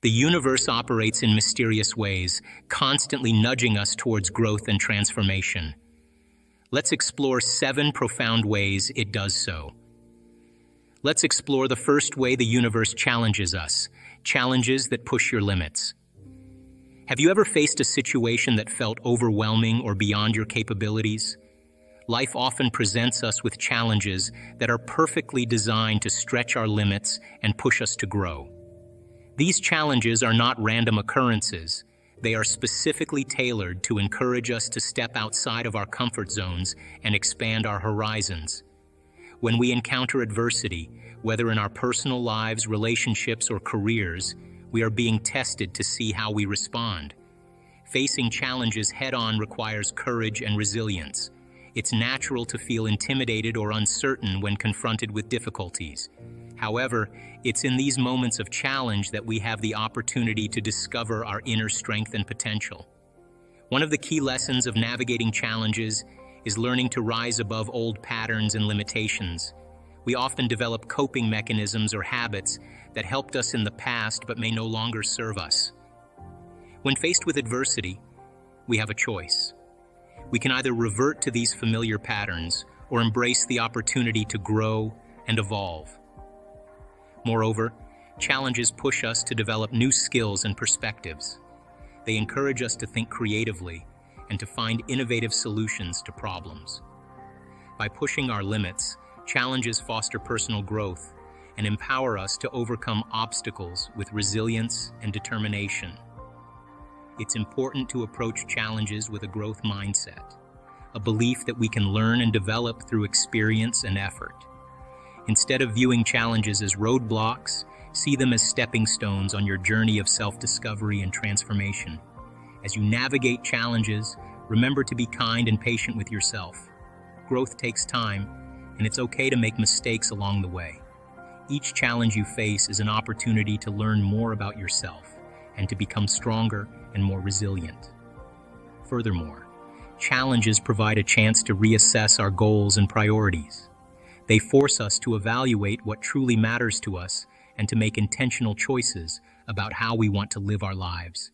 The universe operates in mysterious ways, constantly nudging us towards growth and transformation. Let's explore 7 profound ways it does so. Let's explore the first way the universe challenges us, challenges that push your limits. Have you ever faced a situation that felt overwhelming or beyond your capabilities? Life often presents us with challenges that are perfectly designed to stretch our limits and push us to grow. These challenges are not random occurrences. They are specifically tailored to encourage us to step outside of our comfort zones and expand our horizons. When we encounter adversity, whether in our personal lives, relationships, or careers, we are being tested to see how we respond. Facing challenges head-on requires courage and resilience. It's natural to feel intimidated or uncertain when confronted with difficulties. However, it's in these moments of challenge that we have the opportunity to discover our inner strength and potential. One of the key lessons of navigating challenges is learning to rise above old patterns and limitations. We often develop coping mechanisms or habits that helped us in the past but may no longer serve us. When faced with adversity, we have a choice. We can either revert to these familiar patterns or embrace the opportunity to grow and evolve. Moreover, challenges push us to develop new skills and perspectives. They encourage us to think creatively and to find innovative solutions to problems. By pushing our limits, challenges foster personal growth and empower us to overcome obstacles with resilience and determination. It's important to approach challenges with a growth mindset, a belief that we can learn and develop through experience and effort. Instead of viewing challenges as roadblocks, see them as stepping stones on your journey of self-discovery and transformation. As you navigate challenges, remember to be kind and patient with yourself. Growth takes time, and it's okay to make mistakes along the way. Each challenge you face is an opportunity to learn more about yourself and to become stronger and more resilient. Furthermore, challenges provide a chance to reassess our goals and priorities. They force us to evaluate what truly matters to us and to make intentional choices about how we want to live our lives.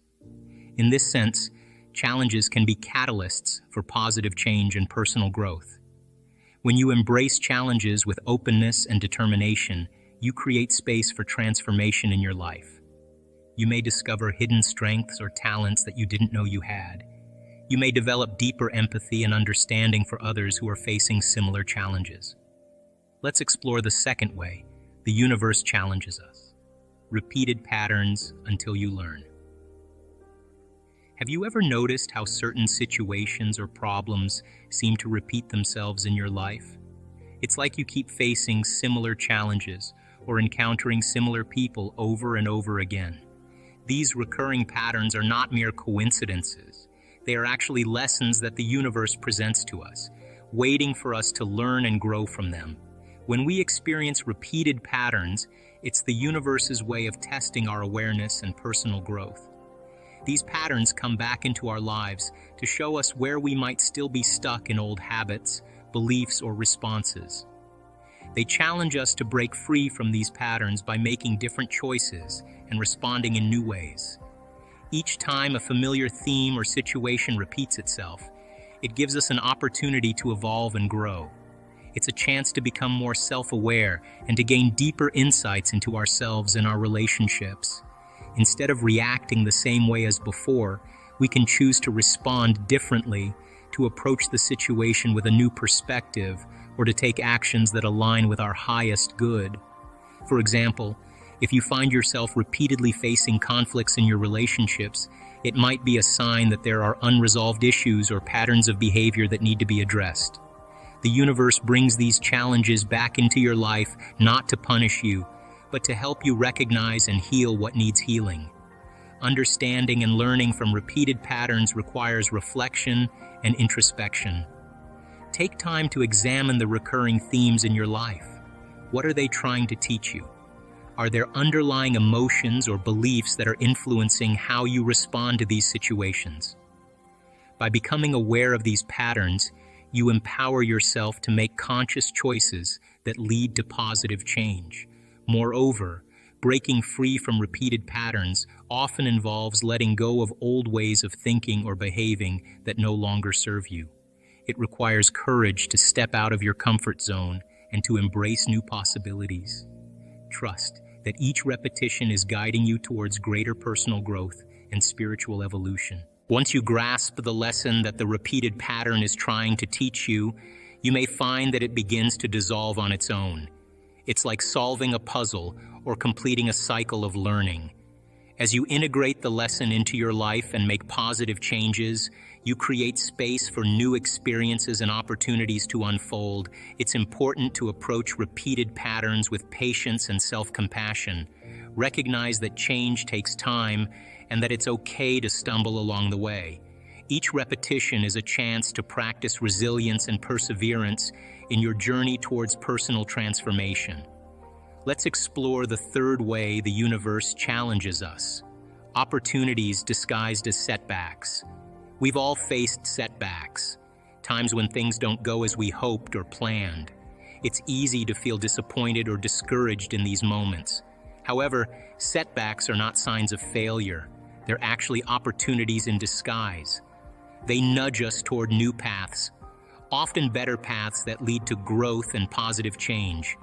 In this sense, challenges can be catalysts for positive change and personal growth. When you embrace challenges with openness and determination, you create space for transformation in your life. You may discover hidden strengths or talents that you didn't know you had. You may develop deeper empathy and understanding for others who are facing similar challenges. Let's explore the second way the universe challenges us. Repeated patterns until you learn. Have you ever noticed how certain situations or problems seem to repeat themselves in your life? It's like you keep facing similar challenges or encountering similar people over and over again. These recurring patterns are not mere coincidences. They are actually lessons that the universe presents to us, waiting for us to learn and grow from them. When we experience repeated patterns, it's the universe's way of testing our awareness and personal growth. These patterns come back into our lives to show us where we might still be stuck in old habits, beliefs, or responses. They challenge us to break free from these patterns by making different choices and responding in new ways. Each time a familiar theme or situation repeats itself, it gives us an opportunity to evolve and grow. It's a chance to become more self-aware and to gain deeper insights into ourselves and our relationships. Instead of reacting the same way as before, we can choose to respond differently, to approach the situation with a new perspective, or to take actions that align with our highest good. For example, if you find yourself repeatedly facing conflicts in your relationships, it might be a sign that there are unresolved issues or patterns of behavior that need to be addressed. The universe brings these challenges back into your life not to punish you, but to help you recognize and heal what needs healing. Understanding and learning from repeated patterns requires reflection and introspection. Take time to examine the recurring themes in your life. What are they trying to teach you? Are there underlying emotions or beliefs that are influencing how you respond to these situations? By becoming aware of these patterns, you empower yourself to make conscious choices that lead to positive change. Moreover, Breaking free from repeated patterns often involves letting go of old ways of thinking or behaving that no longer serve you. It requires courage to step out of your comfort zone and to embrace new possibilities. Trust that each repetition is guiding you towards greater personal growth and spiritual evolution. Once you grasp the lesson that the repeated pattern is trying to teach you, you may find that it begins to dissolve on its own. It's like solving a puzzle or completing a cycle of learning. As you integrate the lesson into your life and make positive changes, you create space for new experiences and opportunities to unfold. It's important to approach repeated patterns with patience and self-compassion. Recognize that change takes time and that it's okay to stumble along the way. Each repetition is a chance to practice resilience and perseverance in your journey towards personal transformation. Let's explore the third way the universe challenges us: opportunities disguised as setbacks. We've all faced setbacks, times when things don't go as we hoped or planned. It's easy to feel disappointed or discouraged in these moments. However, setbacks are not signs of failure. They're actually opportunities in disguise. They nudge us toward new paths, often better paths that lead to growth and positive change.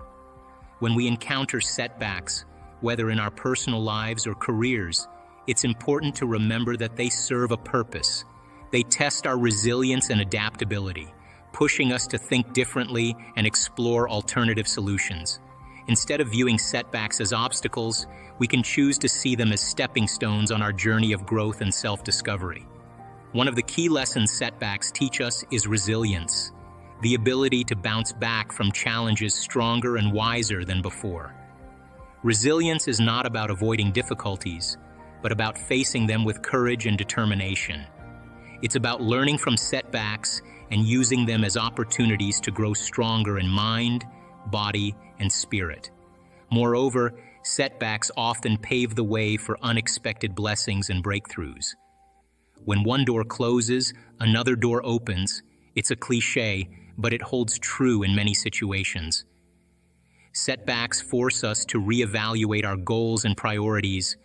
When we encounter setbacks, whether in our personal lives or careers, it's important to remember that they serve a purpose. They test our resilience and adaptability, pushing us to think differently and explore alternative solutions. Instead of viewing setbacks as obstacles, we can choose to see them as stepping stones on our journey of growth and self-discovery. One of the key lessons setbacks teach us is resilience, the ability to bounce back from challenges stronger and wiser than before. Resilience is not about avoiding difficulties, but about facing them with courage and determination. It's about learning from setbacks and using them as opportunities to grow stronger in mind, body, and spirit. Moreover, setbacks often pave the way for unexpected blessings and breakthroughs. When one door closes, another door opens. It's a cliché, but it holds true in many situations. Setbacks force us to reevaluate our goals and priorities,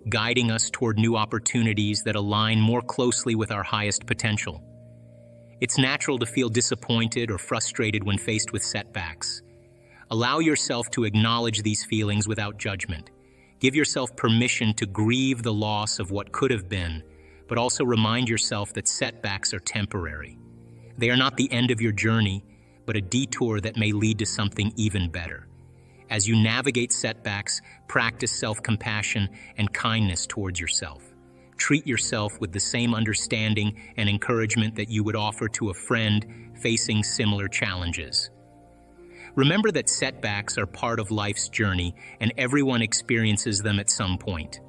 guiding us toward new opportunities that align more closely with our highest potential. It's natural to feel disappointed or frustrated when faced with setbacks. Allow yourself to acknowledge these feelings without judgment. Give yourself permission to grieve the loss of what could have been, but also remind yourself that setbacks are temporary. They are not the end of your journey, but a detour that may lead to something even better. As you navigate setbacks, practice self-compassion and kindness towards yourself. Treat yourself with the same understanding and encouragement that you would offer to a friend facing similar challenges. Remember that setbacks are part of life's journey, and everyone experiences them at some point.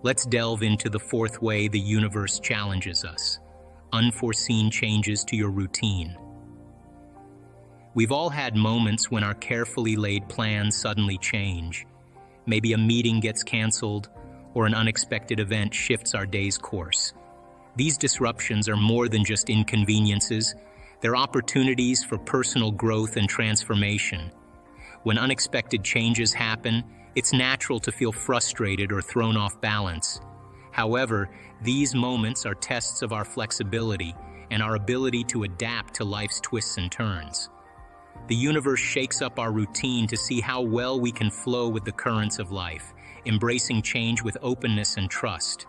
Let's delve into the fourth way the universe challenges us: unforeseen changes to your routine. We've all had moments when our carefully laid plans suddenly change. Maybe a meeting gets canceled, or an unexpected event shifts our day's course. These disruptions are more than just inconveniences. They're opportunities for personal growth and transformation. When unexpected changes happen, it's natural to feel frustrated or thrown off balance. However, these moments are tests of our flexibility and our ability to adapt to life's twists and turns. The universe shakes up our routine to see how well we can flow with the currents of life, embracing change with openness and trust.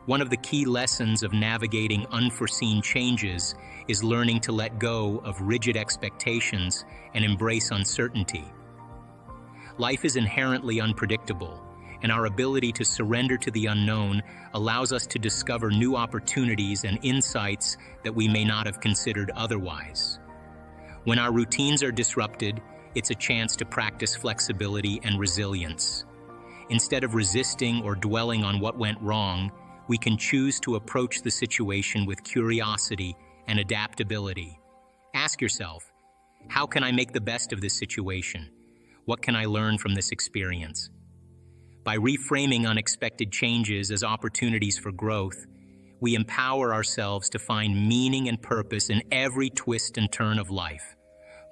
One of the key lessons of navigating unforeseen changes is learning to let go of rigid expectations and embrace uncertainty. Life is inherently unpredictable, and our ability to surrender to the unknown allows us to discover new opportunities and insights that we may not have considered otherwise. When our routines are disrupted, it's a chance to practice flexibility and resilience. Instead of resisting or dwelling on what went wrong, we can choose to approach the situation with curiosity and adaptability. Ask yourself, how can I make the best of this situation? What can I learn from this experience? By reframing unexpected changes as opportunities for growth, we empower ourselves to find meaning and purpose in every twist and turn of life.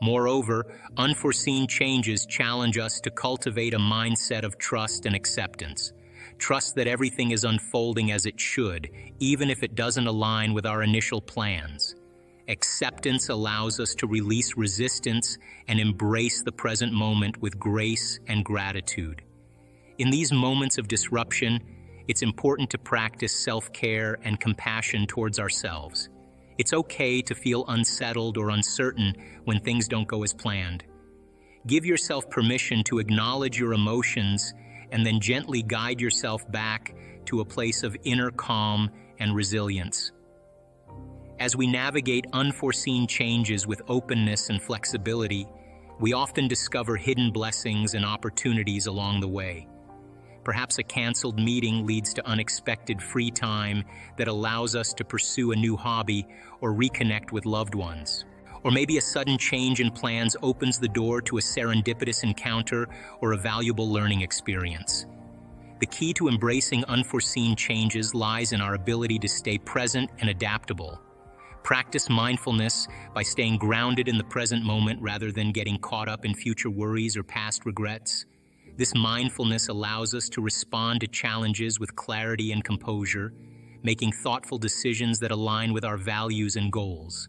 Moreover, unforeseen changes challenge us to cultivate a mindset of trust and acceptance. Trust that everything is unfolding as it should, even if it doesn't align with our initial plans. Acceptance allows us to release resistance and embrace the present moment with grace and gratitude. In these moments of disruption, it's important to practice self-care and compassion towards ourselves. It's okay to feel unsettled or uncertain when things don't go as planned. Give yourself permission to acknowledge your emotions and then gently guide yourself back to a place of inner calm and resilience. As we navigate unforeseen changes with openness and flexibility, we often discover hidden blessings and opportunities along the way. Perhaps a canceled meeting leads to unexpected free time that allows us to pursue a new hobby or reconnect with loved ones. Or maybe a sudden change in plans opens the door to a serendipitous encounter or a valuable learning experience. The key to embracing unforeseen changes lies in our ability to stay present and adaptable. Practice mindfulness by staying grounded in the present moment rather than getting caught up in future worries or past regrets. This mindfulness allows us to respond to challenges with clarity and composure, making thoughtful decisions that align with our values and goals.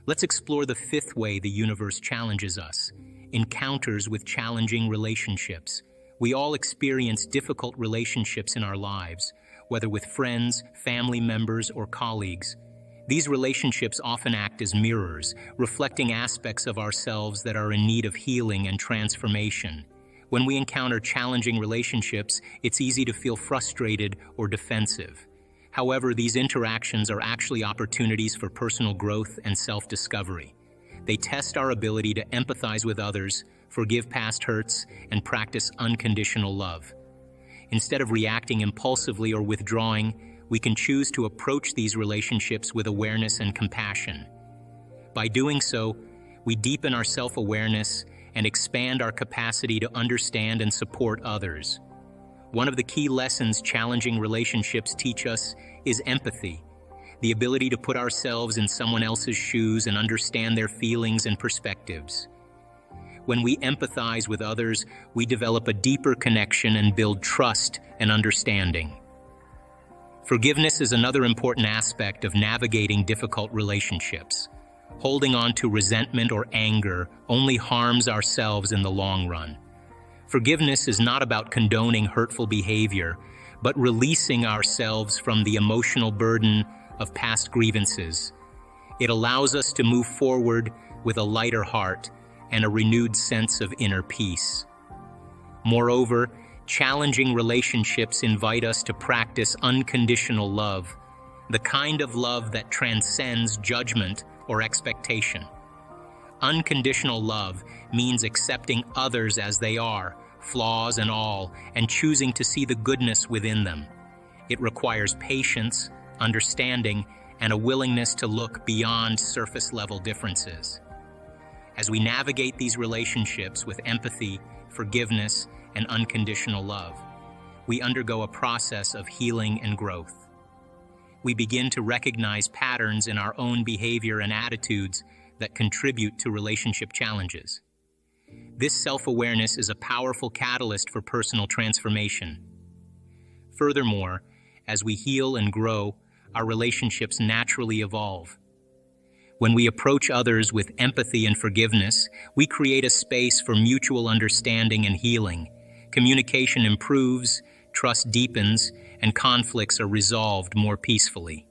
Let's explore the fifth way the universe challenges us: encounters with challenging relationships. We all experience difficult relationships in our lives, whether with friends, family members, or colleagues. These relationships often act as mirrors, reflecting aspects of ourselves that are in need of healing and transformation. When we encounter challenging relationships, it's easy to feel frustrated or defensive. However, these interactions are actually opportunities for personal growth and self-discovery. They test our ability to empathize with others, forgive past hurts, and practice unconditional love. Instead of reacting impulsively or withdrawing, we can choose to approach these relationships with awareness and compassion. By doing so, we deepen our self-awareness and expand our capacity to understand and support others. One of the key lessons challenging relationships teach us is empathy, the ability to put ourselves in someone else's shoes and understand their feelings and perspectives. When we empathize with others, we develop a deeper connection and build trust and understanding. Forgiveness is another important aspect of navigating difficult relationships. Holding on to resentment or anger only harms ourselves in the long run. Forgiveness is not about condoning hurtful behavior, but releasing ourselves from the emotional burden of past grievances. It allows us to move forward with a lighter heart and a renewed sense of inner peace. Moreover, challenging relationships invite us to practice unconditional love, the kind of love that transcends judgment or expectation. Unconditional love means accepting others as they are, flaws and all, and choosing to see the goodness within them. It requires patience, understanding, and a willingness to look beyond surface-level differences. As we navigate these relationships with empathy, forgiveness, and unconditional love, we undergo a process of healing and growth. We begin to recognize patterns in our own behavior and attitudes that contribute to relationship challenges. This self-awareness is a powerful catalyst for personal transformation. Furthermore, as we heal and grow, our relationships naturally evolve. When we approach others with empathy and forgiveness, we create a space for mutual understanding and healing. Communication improves, trust deepens, and conflicts are resolved more peacefully.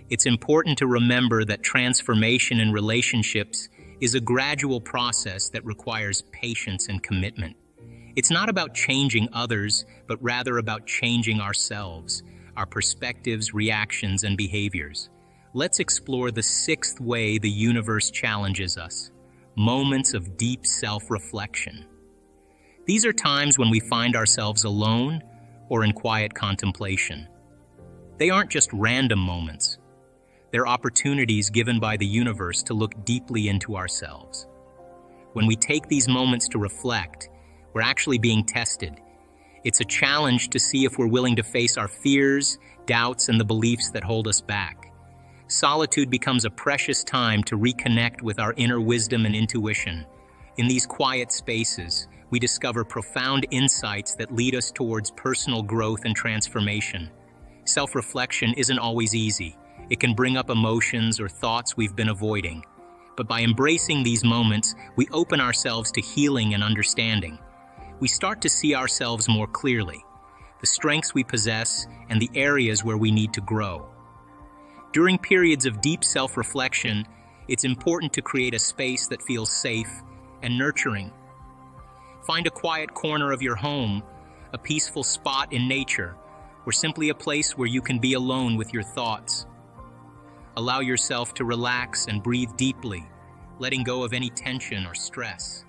It's important to remember that transformation in relationships is a gradual process that requires patience and commitment. It's not about changing others, but rather about changing ourselves, our perspectives, reactions, and behaviors. Let's explore the sixth way the universe challenges us: moments of deep self-reflection. These are times when we find ourselves alone or in quiet contemplation. They aren't just random moments. They're opportunities given by the universe to look deeply into ourselves. When we take these moments to reflect, we're actually being tested. It's a challenge to see if we're willing to face our fears, doubts, and the beliefs that hold us back. Solitude becomes a precious time to reconnect with our inner wisdom and intuition. In these quiet spaces, we discover profound insights that lead us towards personal growth and transformation. Self-reflection isn't always easy. It can bring up emotions or thoughts we've been avoiding. But by embracing these moments, we open ourselves to healing and understanding. We start to see ourselves more clearly, the strengths we possess, and the areas where we need to grow. During periods of deep self-reflection, it's important to create a space that feels safe and nurturing. Find a quiet corner of your home, a peaceful spot in nature, or simply a place where you can be alone with your thoughts. Allow yourself to relax and breathe deeply, letting go of any tension or stress.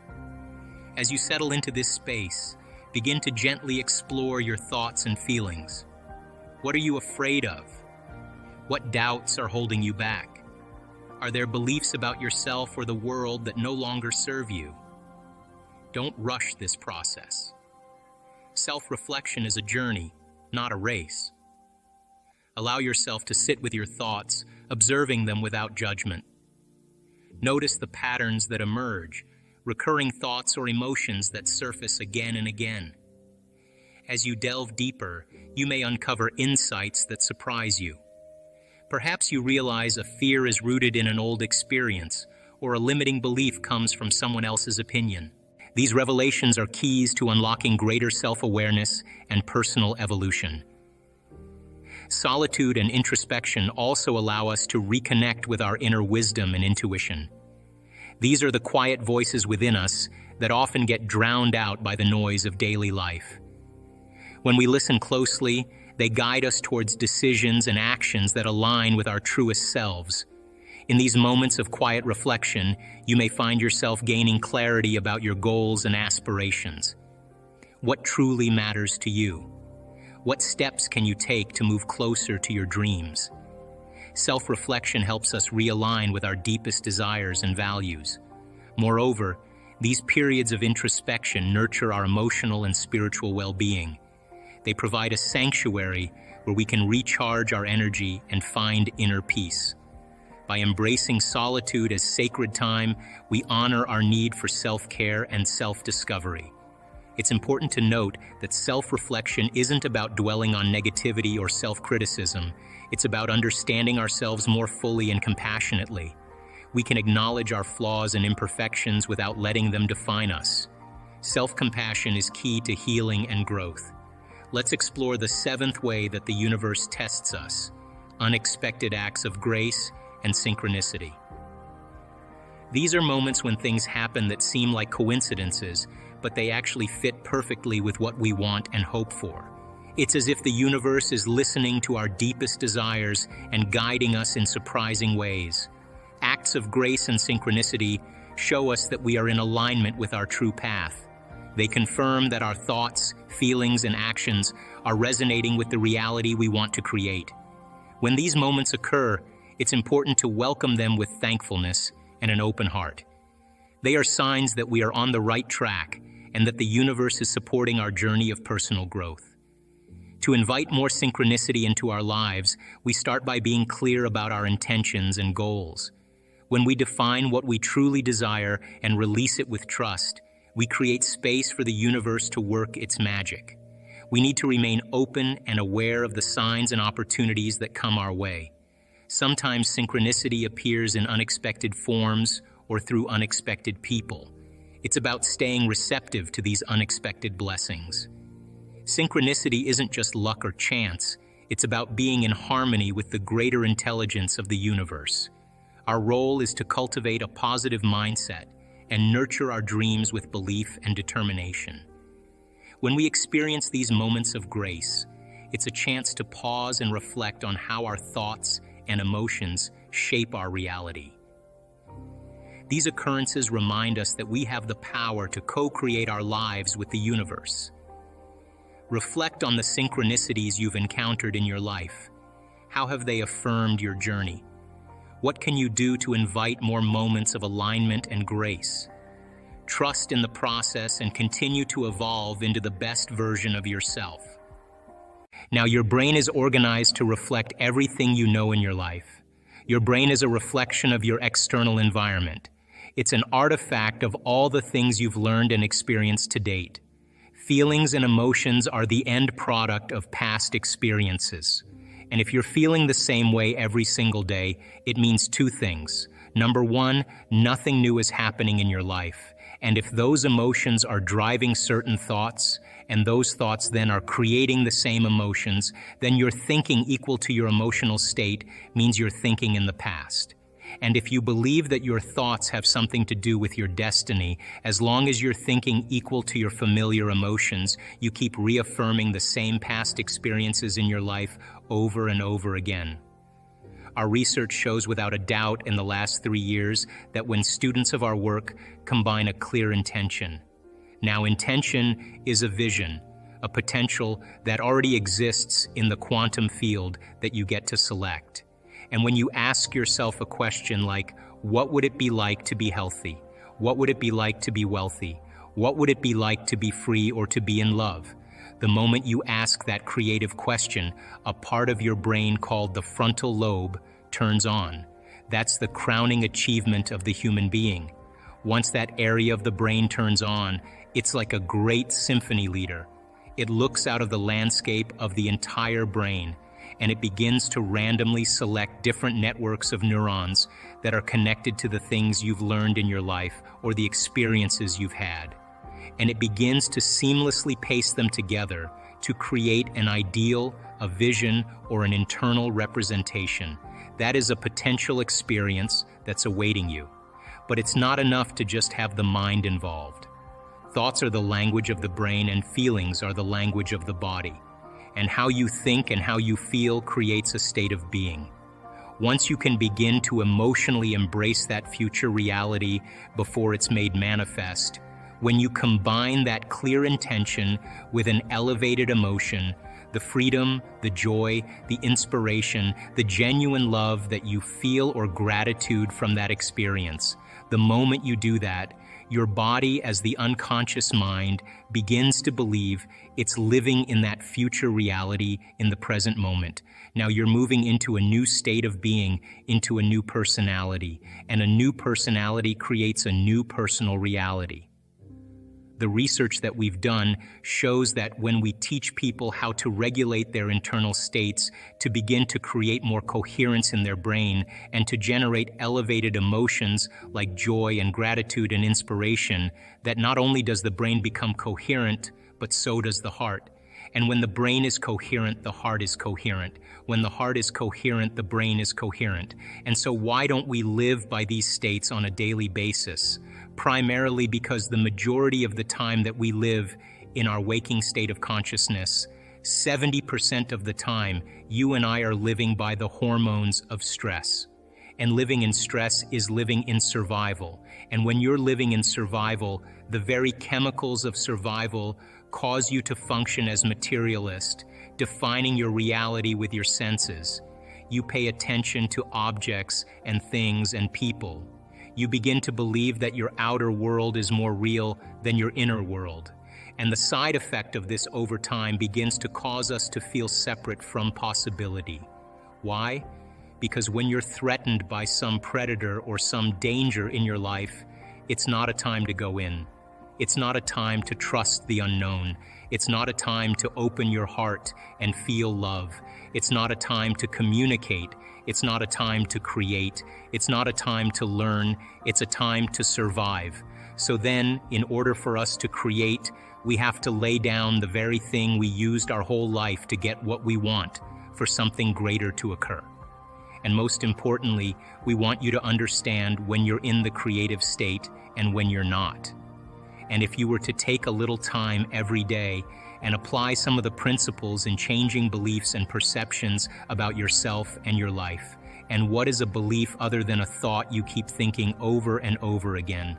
As you settle into this space, begin to gently explore your thoughts and feelings. What are you afraid of? What doubts are holding you back? Are there beliefs about yourself or the world that no longer serve you? Don't rush this process. Self-reflection is a journey, not a race. Allow yourself to sit with your thoughts, observing them without judgment. Notice the patterns that emerge, recurring thoughts or emotions that surface again and again. As you delve deeper, you may uncover insights that surprise you. Perhaps you realize a fear is rooted in an old experience, or a limiting belief comes from someone else's opinion. These revelations are keys to unlocking greater self-awareness and personal evolution. Solitude and introspection also allow us to reconnect with our inner wisdom and intuition. These are the quiet voices within us that often get drowned out by the noise of daily life. When we listen closely, they guide us towards decisions and actions that align with our truest selves. In these moments of quiet reflection, you may find yourself gaining clarity about your goals and aspirations. What truly matters to you? What steps can you take to move closer to your dreams? Self-reflection helps us realign with our deepest desires and values. Moreover, these periods of introspection nurture our emotional and spiritual well-being. They provide a sanctuary where we can recharge our energy and find inner peace. By embracing solitude as sacred time, we honor our need for self-care and self-discovery. It's important to note that self-reflection isn't about dwelling on negativity or self-criticism. It's about understanding ourselves more fully and compassionately. We can acknowledge our flaws and imperfections without letting them define us. Self-compassion is key to healing and growth. Let's explore the seventh way that the universe tests us: unexpected acts of grace and synchronicity. These are moments when things happen that seem like coincidences, but they actually fit perfectly with what we want and hope for. It's as if the universe is listening to our deepest desires and guiding us in surprising ways. Acts of grace and synchronicity show us that we are in alignment with our true path. They confirm that our thoughts, feelings, and actions are resonating with the reality we want to create. When these moments occur, it's important to welcome them with thankfulness and an open heart. They are signs that we are on the right track and that the universe is supporting our journey of personal growth. To invite more synchronicity into our lives, we start by being clear about our intentions and goals. When we define what we truly desire and release it with trust, we create space for the universe to work its magic. We need to remain open and aware of the signs and opportunities that come our way. Sometimes synchronicity appears in unexpected forms or through unexpected people. It's about staying receptive to these unexpected blessings. Synchronicity isn't just luck or chance, it's about being in harmony with the greater intelligence of the universe. Our role is to cultivate a positive mindset and nurture our dreams with belief and determination. When we experience these moments of grace, it's a chance to pause and reflect on how our thoughts and emotions shape our reality. These occurrences remind us that we have the power to co-create our lives with the universe. Reflect on the synchronicities you've encountered in your life. How have they affirmed your journey? What can you do to invite more moments of alignment and grace? Trust in the process and continue to evolve into the best version of yourself. Now, your brain is organized to reflect everything you know in your life. Your brain is a reflection of your external environment. It's an artifact of all the things you've learned and experienced to date. Feelings and emotions are the end product of past experiences. And if you're feeling the same way every single day, it means two things. Number one, nothing new is happening in your life. And if those emotions are driving certain thoughts, and those thoughts then are creating the same emotions, then your thinking equal to your emotional state means you're thinking in the past. And if you believe that your thoughts have something to do with your destiny, as long as you're thinking equal to your familiar emotions, you keep reaffirming the same past experiences in your life over and over again. Our research shows without a doubt in the last 3 years that when students of our work combine a clear intention. Now, intention is a vision, a potential that already exists in the quantum field that you get to select. And when you ask yourself a question like, what would it be like to be healthy? What would it be like to be wealthy? What would it be like to be free or to be in love? The moment you ask that creative question, a part of your brain called the frontal lobe turns on. That's the crowning achievement of the human being. Once that area of the brain turns on, it's like a great symphony leader. It looks out of the landscape of the entire brain, and it begins to randomly select different networks of neurons that are connected to the things you've learned in your life or the experiences you've had. And it begins to seamlessly paste them together to create an ideal, a vision, or an internal representation. That is a potential experience that's awaiting you. But it's not enough to just have the mind involved. Thoughts are the language of the brain, and feelings are the language of the body. And how you think and how you feel creates a state of being. Once you can begin to emotionally embrace that future reality before it's made manifest, when you combine that clear intention with an elevated emotion, the freedom, the joy, the inspiration, the genuine love that you feel or gratitude from that experience, the moment you do that, your body, as the unconscious mind, begins to believe it's living in that future reality in the present moment. Now you're moving into a new state of being, into a new personality, and a new personality creates a new personal reality. The research that we've done shows that when we teach people how to regulate their internal states, to begin to create more coherence in their brain, and to generate elevated emotions like joy and gratitude and inspiration, that not only does the brain become coherent, but so does the heart. And when the brain is coherent, the heart is coherent. When the heart is coherent, the brain is coherent. And so why don't we live by these states on a daily basis? Primarily because the majority of the time that we live in our waking state of consciousness, 70% of the time, you and I are living by the hormones of stress. And living in stress is living in survival. And when you're living in survival, the very chemicals of survival cause you to function as materialist, defining your reality with your senses. You pay attention to objects and things and people. You begin to believe that your outer world is more real than your inner world. And the side effect of this over time begins to cause us to feel separate from possibility. Why? Because when you're threatened by some predator or some danger in your life, it's not a time to go in. It's not a time to trust the unknown. It's not a time to open your heart and feel love. It's not a time to communicate. It's not a time to create. It's not a time to learn. It's a time to survive. So then, in order for us to create, we have to lay down the very thing we used our whole life to get what we want, for something greater to occur. And most importantly, we want you to understand when you're in the creative state and when you're not. And if you were to take a little time every day and apply some of the principles in changing beliefs and perceptions about yourself and your life, and what is a belief other than a thought you keep thinking over and over again?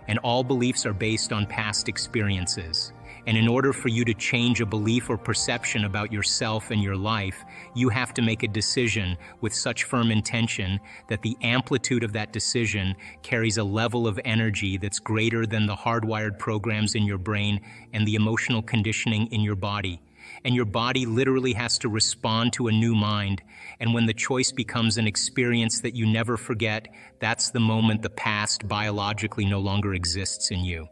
And all beliefs are based on past experiences. And in order for you to change a belief or perception about yourself and your life, you have to make a decision with such firm intention that the amplitude of that decision carries a level of energy that's greater than the hardwired programs in your brain and the emotional conditioning in your body. and your body literally has to respond to a new mind. And when the choice becomes an experience that you never forget, that's the moment the past biologically no longer exists in you.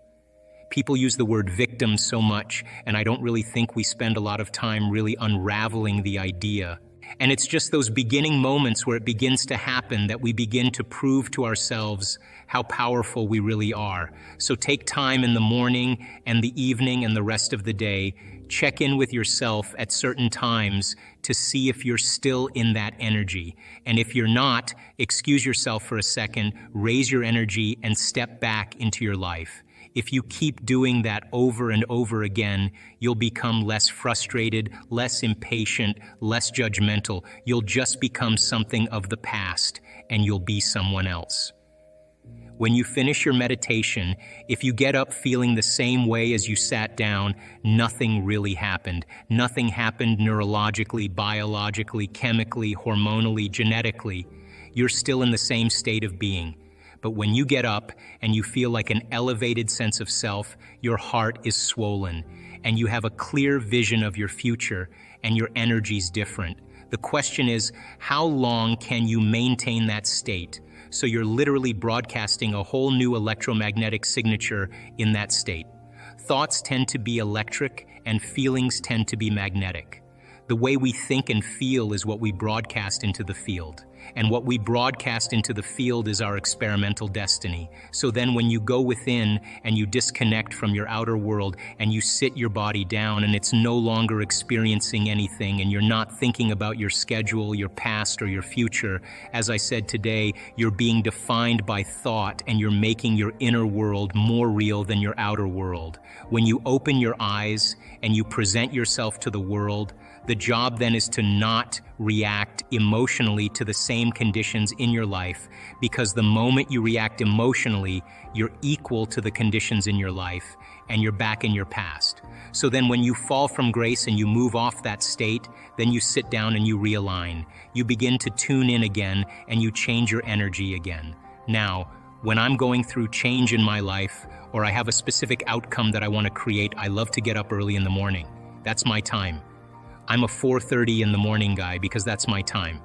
People use the word victim so much, and I don't really think we spend a lot of time really unraveling the idea. And it's just those beginning moments where it begins to happen that we begin to prove to ourselves how powerful we really are. So take time in the morning and the evening and the rest of the day. Check in with yourself at certain times to see if you're still in that energy. And if you're not, excuse yourself for a second, raise your energy and step back into your life. If you keep doing that over and over again, you'll become less frustrated, less impatient, less judgmental. You'll just become something of the past, and you'll be someone else. When you finish your meditation, if you get up feeling the same way as you sat down, nothing really happened. Nothing happened neurologically, biologically, chemically, hormonally, genetically. You're still in the same state of being. But when you get up and you feel like an elevated sense of self, your heart is swollen and you have a clear vision of your future and your energy's different. The question is, how long can you maintain that state? So you're literally broadcasting a whole new electromagnetic signature in that state. Thoughts tend to be electric and feelings tend to be magnetic. The way we think and feel is what we broadcast into the field. And what we broadcast into the field is our experimental destiny. So then when you go within and you disconnect from your outer world and you sit your body down and it's no longer experiencing anything and you're not thinking about your schedule, your past, or your future, as I said today, you're being defined by thought and you're making your inner world more real than your outer world. When you open your eyes and you present yourself to the world, the job then is to not react emotionally to the same conditions in your life, because the moment you react emotionally, you're equal to the conditions in your life and you're back in your past. So then when you fall from grace and you move off that state, then you sit down and you realign. You begin to tune in again and you change your energy again. Now, when I'm going through change in my life or I have a specific outcome that I want to create, I love to get up early in the morning. That's my time. I'm a 4:30 in the morning guy because that's my time.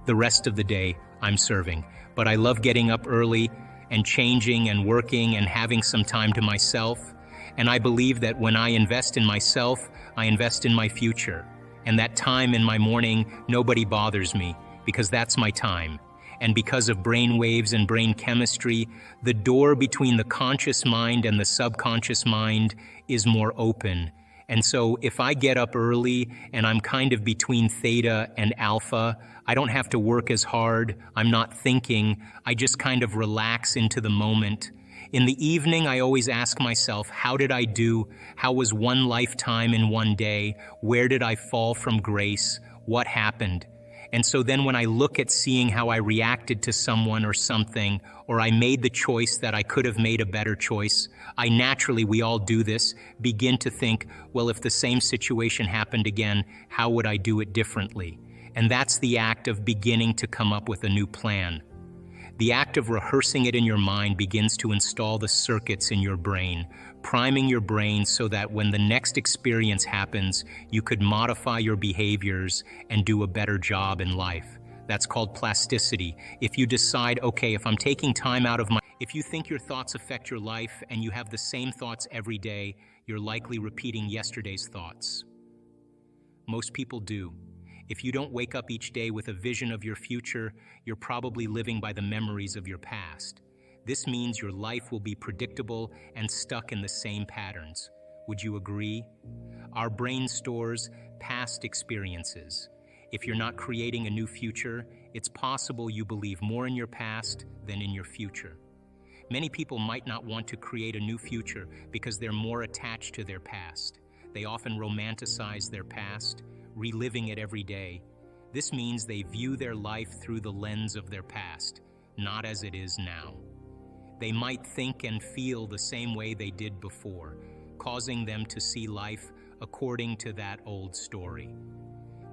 The rest of the day, I'm serving. But I love getting up early and changing and working and having some time to myself. And I believe that when I invest in myself, I invest in my future. And that time in my morning, nobody bothers me because that's my time. And because of brain waves and brain chemistry, the door between the conscious mind and the subconscious mind is more open. And so if I get up early and I'm kind of between theta and alpha, I don't have to work as hard. I'm not thinking. I just kind of relax into the moment. In the evening, I always ask myself, how did I do? How was one lifetime in one day? Where did I fall from grace? What happened? And so then when I look at seeing how I reacted to someone or something, or I made the choice that I could have made a better choice, I naturally, we all do this, begin to think, well, if the same situation happened again, how would I do it differently? And that's the act of beginning to come up with a new plan. The act of rehearsing it in your mind begins to install the circuits in your brain, priming your brain so that when the next experience happens, you could modify your behaviors and do a better job in life. That's called plasticity. If you decide, okay, if I'm taking time out of if you think your thoughts affect your life and you have the same thoughts every day, you're likely repeating yesterday's thoughts. Most people do. If you don't wake up each day with a vision of your future, you're probably living by the memories of your past. This means your life will be predictable and stuck in the same patterns. Would you agree? Our brain stores past experiences. If you're not creating a new future, it's possible you believe more in your past than in your future. Many people might not want to create a new future because they're more attached to their past. They often romanticize their past, reliving it every day. This means they view their life through the lens of their past, not as it is now. They might think and feel the same way they did before, causing them to see life according to that old story.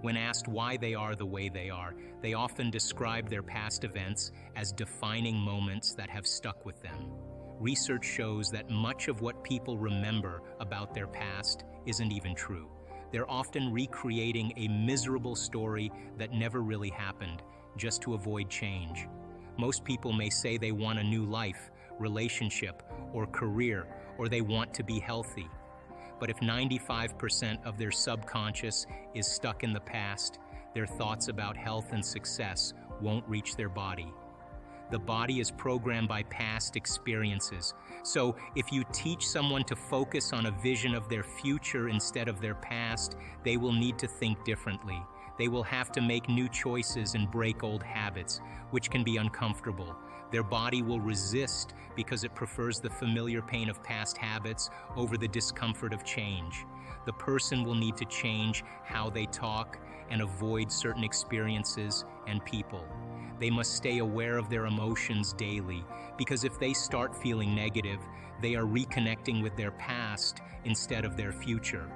When asked why they are the way they are, they often describe their past events as defining moments that have stuck with them. Research shows that much of what people remember about their past isn't even true. They're often recreating a miserable story that never really happened, just to avoid change. Most people may say they want a new life, relationship, or career, or they want to be healthy. But if 95% of their subconscious is stuck in the past, their thoughts about health and success won't reach their body. The body is programmed by past experiences. So if you teach someone to focus on a vision of their future instead of their past, they will need to think differently. They will have to make new choices and break old habits, which can be uncomfortable. Their body will resist because it prefers the familiar pain of past habits over the discomfort of change. The person will need to change how they talk and avoid certain experiences and people. They must stay aware of their emotions daily, because if they start feeling negative, they are reconnecting with their past instead of their future.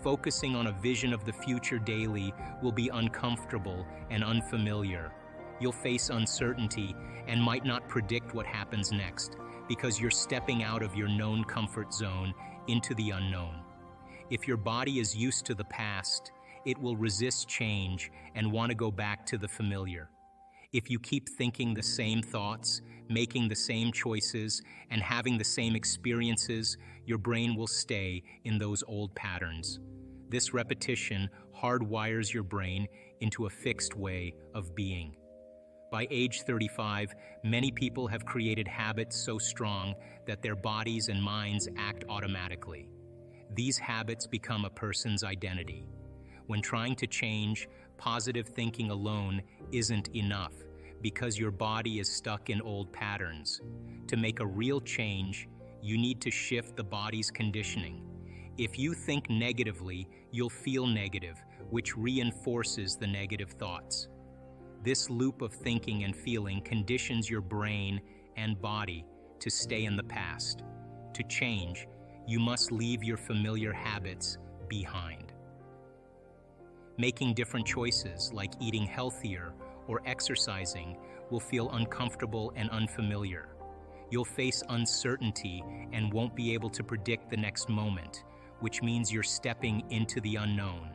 Focusing on a vision of the future daily will be uncomfortable and unfamiliar. You'll face uncertainty and might not predict what happens next, because you're stepping out of your known comfort zone into the unknown. If your body is used to the past, it will resist change and want to go back to the familiar. If you keep thinking the same thoughts, making the same choices, and having the same experiences, your brain will stay in those old patterns. This repetition hardwires your brain into a fixed way of being. By age 35, many people have created habits so strong that their bodies and minds act automatically. These habits become a person's identity. When trying to change, positive thinking alone isn't enough, because your body is stuck in old patterns. To make a real change, you need to shift the body's conditioning. If you think negatively, you'll feel negative, which reinforces the negative thoughts. This loop of thinking and feeling conditions your brain and body to stay in the past. To change, you must leave your familiar habits behind. Making different choices, like eating healthier or exercising, will feel uncomfortable and unfamiliar. You'll face uncertainty and won't be able to predict the next moment, which means you're stepping into the unknown.